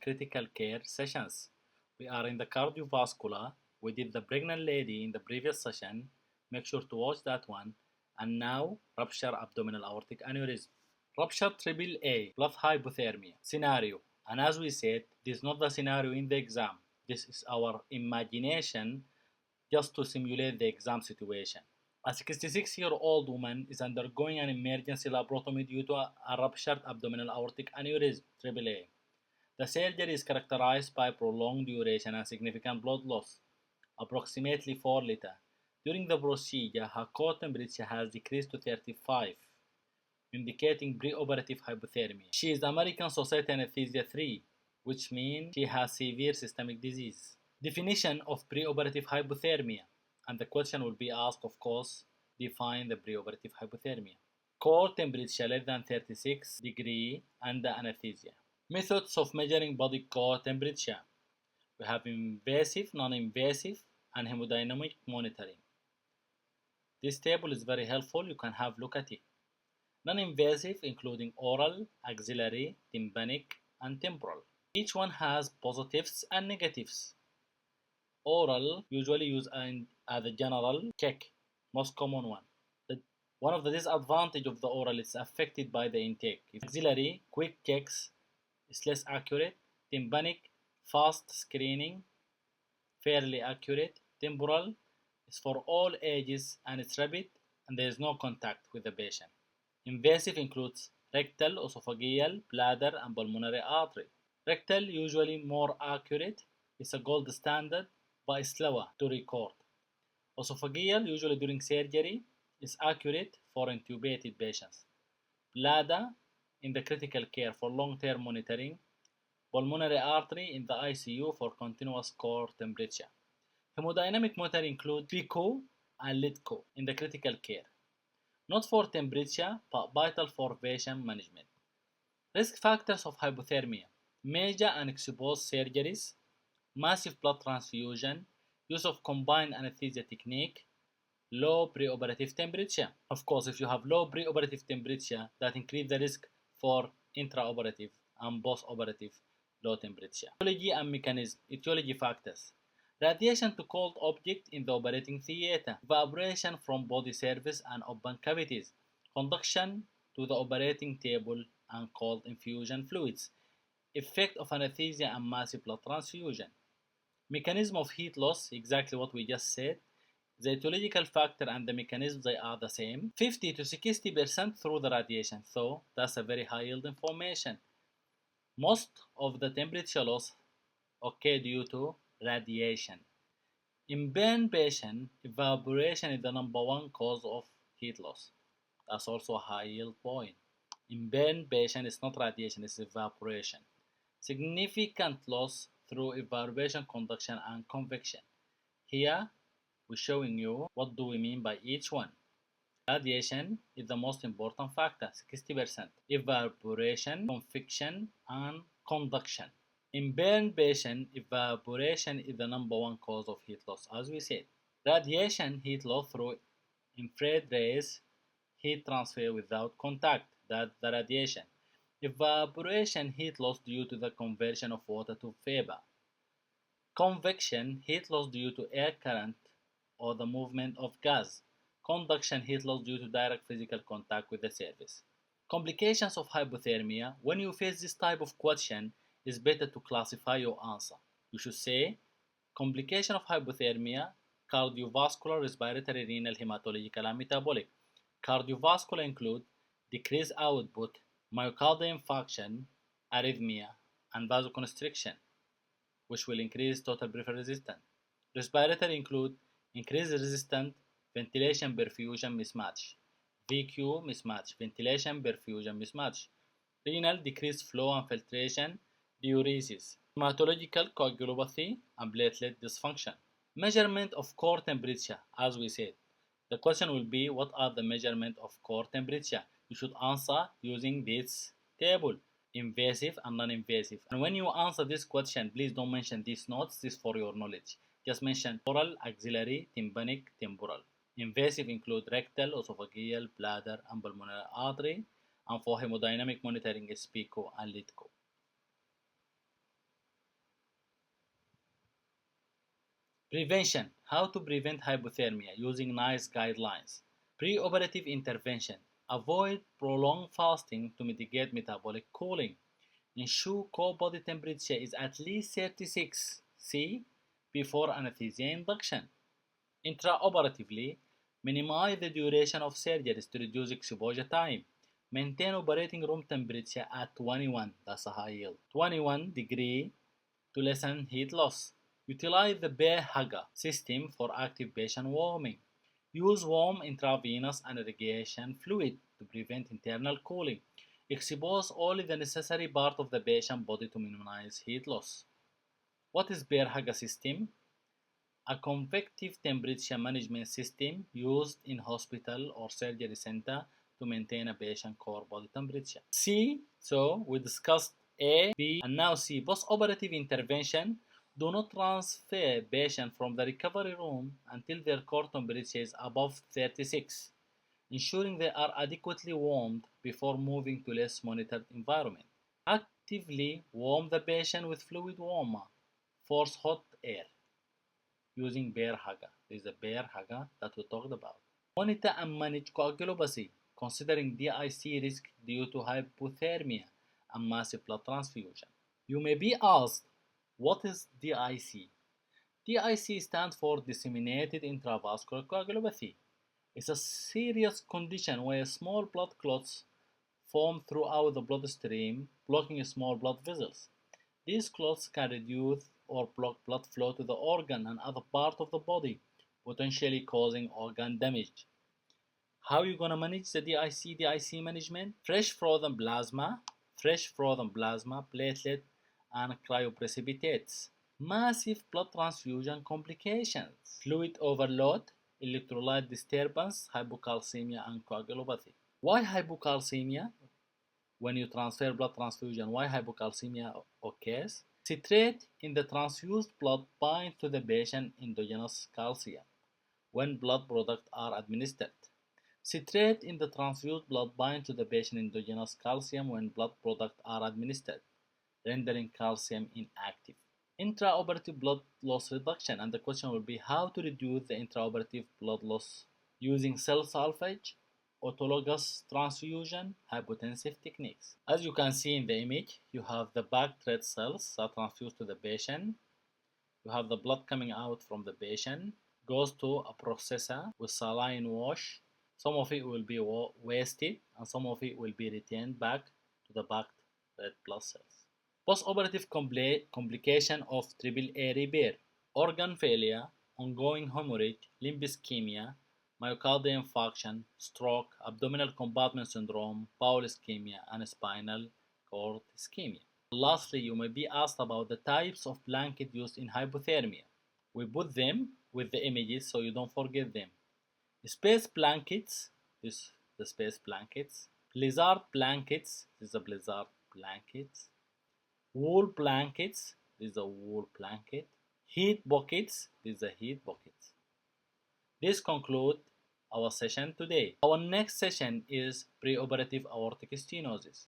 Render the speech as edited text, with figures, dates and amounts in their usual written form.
critical care sessions. We are in the cardiovascular. We did the pregnant lady in the previous session. Make sure to watch that one. And now, rupture abdominal aortic aneurysm. Rupture AAA plus hypothermia scenario. And as we said, this is not the scenario in the exam. This is our imagination just to simulate the exam situation. A 66-year-old woman is undergoing an emergency laparotomy due to a ruptured abdominal aortic aneurysm AAA. The surgery is characterized by prolonged duration and significant blood loss, approximately 4 liters. During the procedure, her core temperature has decreased to 35, indicating preoperative hypothermia. She is American Society Anesthesia 3, which means she has severe systemic disease. Definition of preoperative hypothermia, and the question will be asked, of course, define the preoperative hypothermia. Core temperature less than 36 degrees under anesthesia. Methods of measuring body core temperature. We have invasive, non-invasive, and hemodynamic monitoring. This table is very helpful. You can have a look at it. Non-invasive, including oral, axillary, tympanic, and temporal. Each one has positives and negatives. Oral usually used as a general check, most common one. One of the disadvantages of the oral is affected by the intake. Axillary, quick checks, is less accurate. Tympanic, fast screening, fairly accurate. Temporal is for all ages and it's rapid and there is no contact with the patient. Invasive includes rectal, esophageal, bladder, and pulmonary artery. Rectal, usually more accurate, is a gold standard but is slower to record. Esophageal, usually during surgery, is accurate for intubated patients. Bladder, in the critical care for long-term monitoring. Pulmonary artery in the ICU for continuous core temperature. Hemodynamic monitoring include PICO and LIDCO in the critical care. Not for temperature, but vital for patient management. Risk factors of hypothermia. Major and exposed surgeries, massive blood transfusion, use of combined anesthesia technique, low preoperative temperature. Of course, if you have low preoperative temperature, that increases the risk for intraoperative and postoperative low temperature. Etiology and mechanism. Etiology factors. Radiation to cold object in the operating theater. Vibration from body surface and open cavities. Conduction to the operating table and cold infusion fluids. Effect of anesthesia and massive blood transfusion. Mechanism of heat loss, exactly what we just said. The etiological factor and the mechanism, they are the same. 50 to 60% through the radiation, so that's a very high yield information. Most of the temperature loss occur due to radiation. In burn patient, evaporation is the number one cause of heat loss. That's also a high yield point. In burn patient, it's not radiation, it's evaporation. Significant loss through evaporation, conduction, and convection. Here, we're showing you what do we mean by each one. Radiation is the most important factor, 60%. Evaporation, convection, and conduction. In burn patient, evaporation is the number one cause of heat loss, as we said. Radiation, heat loss through infrared rays, heat transfer without contact, that's the radiation. Evaporation, heat loss due to the conversion of water to vapor. Convection, heat loss due to air current or the movement of gas. Conduction, heat loss due to direct physical contact with the surface. Complications of hypothermia. When you face this type of question, it's better to classify your answer. You should say, complication of hypothermia, cardiovascular, respiratory, renal, hematological, and metabolic. Cardiovascular include decreased output, myocardial infarction, arrhythmia, and vasoconstriction, which will increase total peripheral resistance. Respiratory include increased resistance, ventilation perfusion mismatch, VQ mismatch, ventilation perfusion mismatch. Renal, decreased flow and filtration, diuresis. Hematological, coagulopathy, and platelet dysfunction. Measurement of core temperature, as we said. The question will be, what are the measurement of core temperature? You should answer using this table, invasive and non-invasive. And when you answer this question, please don't mention these notes, this is for your knowledge. Just mention oral, axillary, tympanic, temporal. Invasive include rectal, esophageal, bladder, and pulmonary artery. And for hemodynamic monitoring is PICO and LIDCO. Prevention. How to prevent hypothermia using NICE guidelines. Pre-operative intervention. Avoid prolonged fasting to mitigate metabolic cooling. Ensure core body temperature is at least 36 C before anesthesia induction. Intraoperatively, minimize the duration of surgeries to reduce exposure time. Maintain operating room temperature at 21, that's a high yield, 21 degree to lessen heat loss. Utilize the Behaga system for active patient warming. Use warm intravenous and irrigation fluid to prevent internal cooling. Expose only the necessary part of the patient body to minimize heat loss. What is Behaga system? A convective temperature management system used in hospital or surgery center to maintain a patient core body temperature. So we discussed A, B, and now C. Post-operative intervention. Do not transfer patient from the recovery room until their core temperature is above 36, ensuring they are adequately warmed before moving to less monitored environment. Actively warm the patient with fluid warmer. Force hot air using bear hugger. This is a bear hugger that we talked about. Monitor and manage coagulopathy, considering DIC risk due to hypothermia and massive blood transfusion. You may be asked, what is DIC? DIC stands for disseminated intravascular coagulopathy. It's a serious condition where small blood clots form throughout the bloodstream, blocking small blood vessels. These clots can reduce or block blood flow to the organ and other parts of the body, potentially causing organ damage. How are you going to manage the DIC management? Fresh frozen plasma, platelet, and cryoprecipitates. Massive blood transfusion complications, fluid overload, electrolyte disturbance, hypocalcemia, and coagulopathy. Why hypocalcemia? When you transfer blood transfusion, why hypocalcemia occurs? Citrate in the transfused blood binds to the patient endogenous calcium when blood products are administered. Citrate in the transfused blood binds to the patient endogenous calcium when blood products are administered, rendering calcium inactive. Intraoperative blood loss reduction, and the question will be how to reduce the intraoperative blood loss using cell salvage, autologous transfusion, hypotensive techniques. As you can see in the image, you have the backed red cells that transfuse to the patient. You have the blood coming out from the patient, goes to a processor with saline wash. Some of it will be wasted and some of it will be retained back to the backed red blood cells. Post-operative complication of AAA repair, organ failure, ongoing hemorrhage, limb ischemia, myocardial infarction, stroke, abdominal compartment syndrome, bowel ischemia, and spinal cord ischemia. Lastly, you may be asked about the types of blanket used in hypothermia. We put them with the images so you don't forget them. Space blankets, this is the space blankets. Blizzard blankets, this is the blizzard blankets. Wool blankets, this is a wool blanket. Heat buckets, this is a heat bucket. This concludes our session today. Our next session is preoperative aortic stenosis.